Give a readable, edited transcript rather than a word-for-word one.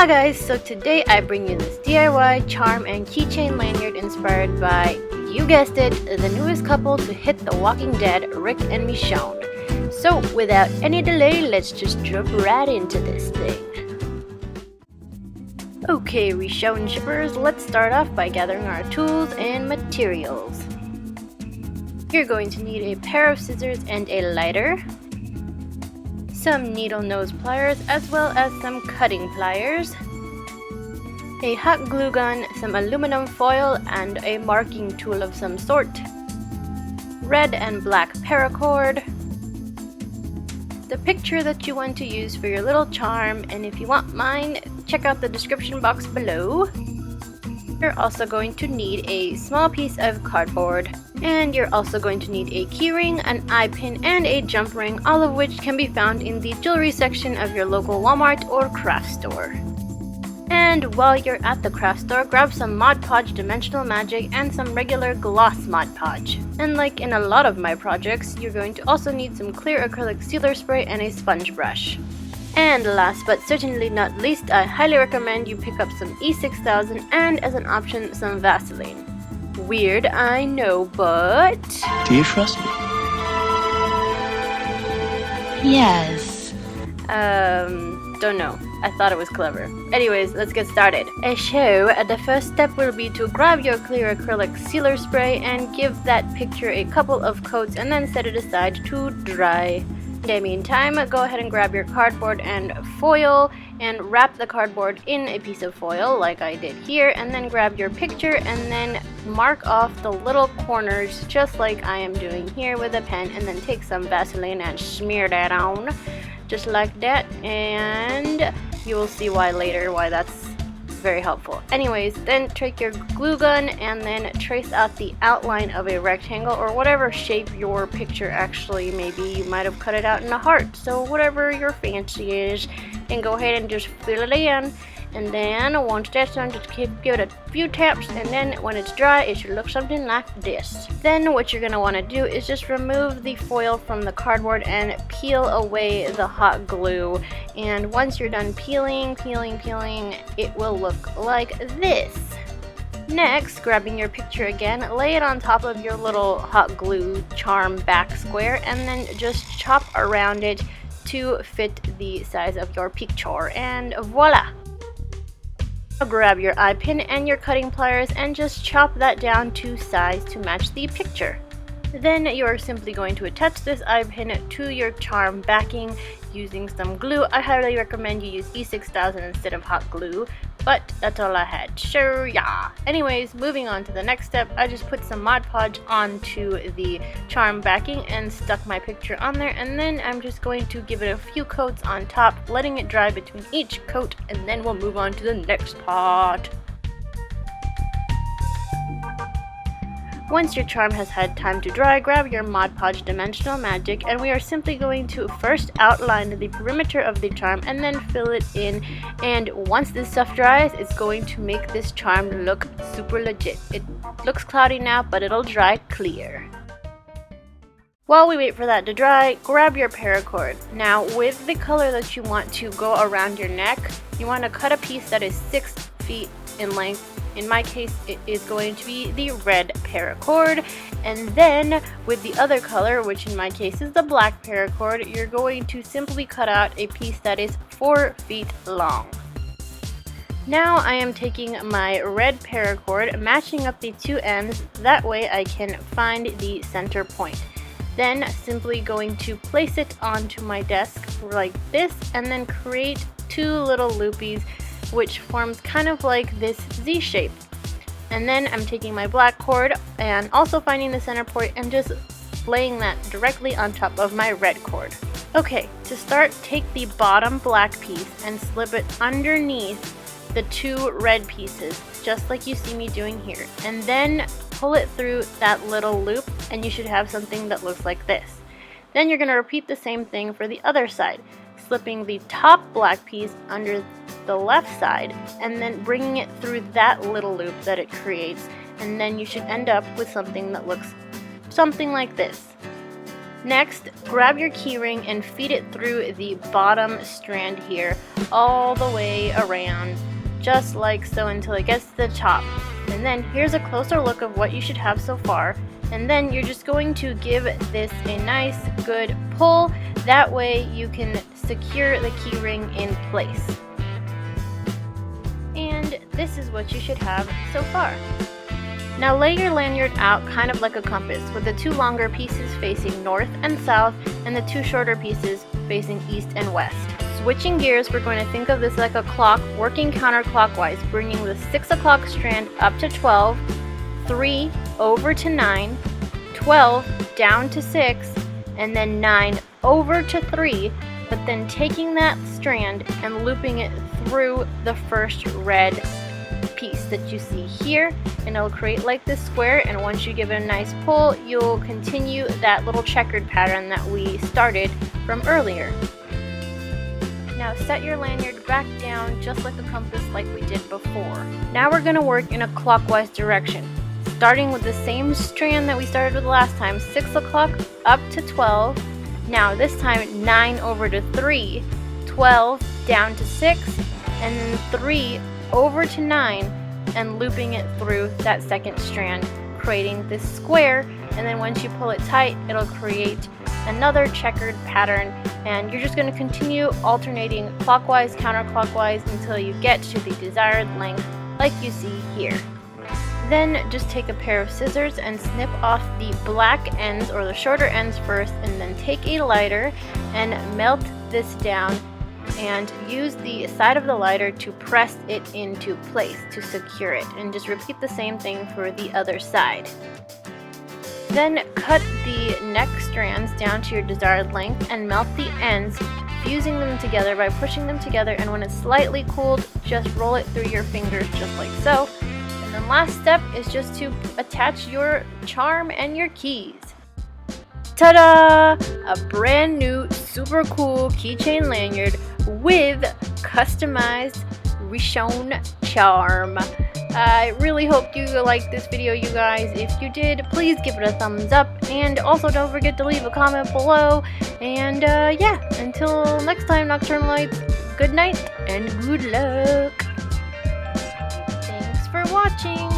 Hi guys, so today I bring you this DIY charm and keychain lanyard inspired by, you guessed it, the newest couple to hit The Walking Dead, Rick and Michonne. So without any delay, let's just jump right into this thing. Okay, Richonne shippers, let's start off by gathering our tools and materials. You're going to need a pair of scissors and a lighter, some needle nose pliers as well as some cutting pliers, a hot glue gun, some aluminum foil, and a marking tool of some sort, red and black paracord, the picture that you want to use for your little charm, and if you want mine, check out the description box below. You're also going to need a small piece of cardboard, and you're also going to need a keyring, an eye pin, and a jump ring, all of which can be found in the jewelry section of your local Walmart or craft store. And while you're at the craft store, grab some Mod Podge Dimensional Magic and some regular gloss Mod Podge. And like in a lot of my projects, you're going to also need some clear acrylic sealer spray and a sponge brush. And last but certainly not least, I highly recommend you pick up some E6000 and as an option some Vaseline. Weird, I know, but... Do you trust me? Yes. Don't know. I thought it was clever. Anyways, let's get started. So, the first step will be to grab your clear acrylic sealer spray and give that picture a couple of coats and then set it aside to dry. In the meantime, go ahead and grab your cardboard and foil and wrap the cardboard in a piece of foil like I did here, and then grab your picture and then mark off the little corners just like I am doing here with a pen, and then take some Vaseline and smear that on just like that, and you will see why later why that's very helpful. Anyways, then take your glue gun and then trace out the outline of a rectangle or whatever shape your picture actually, maybe you might have cut it out in a heart, so whatever your fancy is, and go ahead and just fill it in. And then once that's done, just give it a few taps, and then when it's dry it should look something like this. Then what you're going to want to do is just remove the foil from the cardboard and peel away the hot glue. And once you're done peeling, it will look like this. Next, grabbing your picture again, lay it on top of your little hot glue charm back square, and then just chop around it to fit the size of your picture, and voila! Grab your eye pin and your cutting pliers and just chop that down to size to match the picture. Then you're simply going to attach this eye pin to your charm backing using some glue. I highly recommend you use E6000 instead of hot glue, but that's all I had, so yeah. Anyways, moving on to the next step, I just put some Mod Podge onto the charm backing and stuck my picture on there, and then I'm just going to give it a few coats on top, letting it dry between each coat, and then we'll move on to the next part. Once your charm has had time to dry, grab your Mod Podge Dimensional Magic, and we are simply going to first outline the perimeter of the charm and then fill it in. And once this stuff dries, it's going to make this charm look super legit. It looks cloudy now, but it'll dry clear. While we wait for that to dry, grab your paracord. Now, with the color that you want to go around your neck, you want to cut a piece that is 6 feet in length. In my case, it is going to be the red paracord, and then with the other color, which in my case is the black paracord, you're going to simply cut out a piece that is 4 feet long. Now I am taking my red paracord, matching up the two ends, that way I can find the center point. Then simply going to place it onto my desk like this, and then create 2 little loopies, which forms kind of like this Z shape. And then I'm taking my black cord and also finding the center point and just laying that directly on top of my red cord. Okay, to start, take the bottom black piece and slip it underneath the 2 red pieces, just like you see me doing here. And then pull it through that little loop, and you should have something that looks like this. Then you're going to repeat the same thing for the other side, slipping the top black piece under the left side and then bringing it through that little loop that it creates, and then you should end up with something that looks something like this. Next, grab your keyring and feed it through the bottom strand here, all the way around, just like so until it gets to the top. And then here's a closer look of what you should have so far. And then you're just going to give this a nice, good pull. That way you can secure the keyring in place. And this is what you should have so far. Now lay your lanyard out kind of like a compass, with the 2 longer pieces facing north and south and the 2 shorter pieces facing east and west. Switching gears, we're going to think of this like a clock working counterclockwise, bringing the 6 o'clock strand up to 12, 3 over to 9, 12 down to 6, and then 9 over to 3, but then taking that strand and looping it through the first red piece that you see here, and it'll create like this square, and once you give it a nice pull, you'll continue that little checkered pattern that we started from earlier. Now set your lanyard back down just like a compass like we did before. Now we're going to work in a clockwise direction, starting with the same strand that we started with last time, 6 o'clock up to 12. Now this time 9 over to 3, 12 down to 6, and then 3 over to 9, and looping it through that second strand, creating this square. And then once you pull it tight, it'll create another checkered pattern, and you're just going to continue alternating clockwise, counterclockwise until you get to the desired length like you see here. Then just take a pair of scissors and snip off the black ends or the shorter ends first, and then take a lighter and melt this down and use the side of the lighter to press it into place to secure it, and just repeat the same thing for the other side. Then cut the neck strands down to your desired length and melt the ends, fusing them together by pushing them together, and when it's slightly cooled, just roll it through your fingers just like so. And then last step is just to attach your charm and your keys. Ta-da! A brand new super cool keychain lanyard with customized Richonne charm. I really hope you liked this video, you guys. If you did, please give it a thumbs up, and also don't forget to leave a comment below. And yeah, until next time, Nocturnalites, good night and good luck. Thanks for watching.